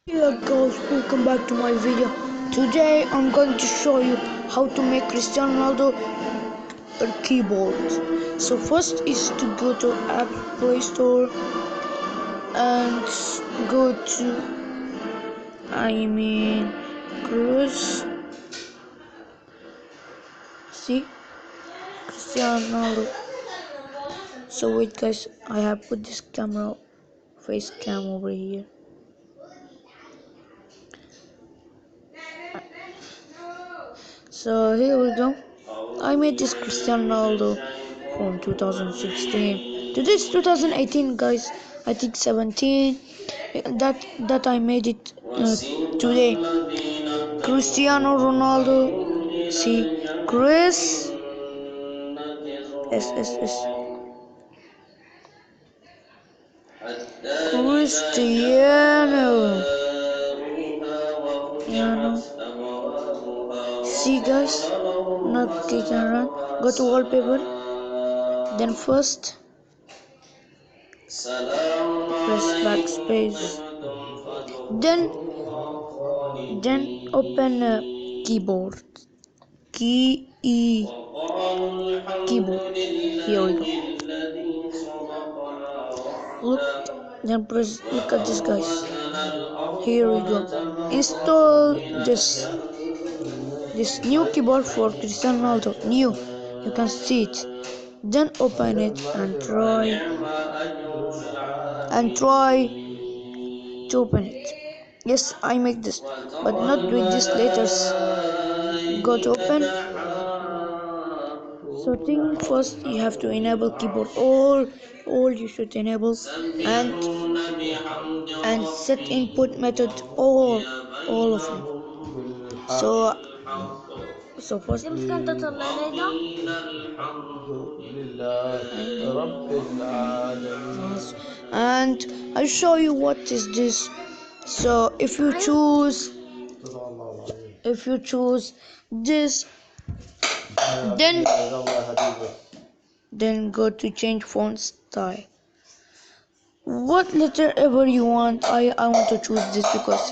Hey guys, welcome back to my video. Today I'm going to show you how to make Cristiano Ronaldo a keyboard. So first is to go to App Play Store and go to Cruise. See Cristiano Ronaldo. So wait guys, I have put this face cam over here. So here we go. I made this Cristiano Ronaldo from 2016. Today is 2018, guys. I think 17. That I made it today. Cristiano Ronaldo. See, Chris. S. Cristiano. See, guys. Not click and run. Go to wallpaper. Then first press backspace. Then open keyboard. Keyboard. Here we go. Look at this, guys. Here we go. Install this new keyboard for Cristiano Ronaldo. New. You can see it. Then open it and try to open it. Yes, I make this, but not with these letters. Go to open. So thing first, you have to enable keyboard. All you should enable, and set input method all of them. So first يمكن تطلع لنا لله رب العالمين. and I'll show you what is this. So if you choose this, then go to change font style. What letter ever you want. I want to choose this because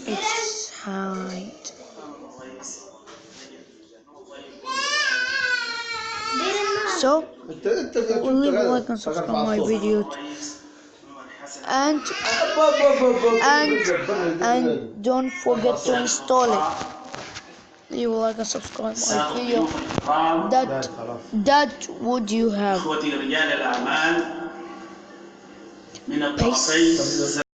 it's hide. So leave a like and subscribe my video and don't forget to install it. Leave a like and subscribe my video. That would you have. Peace.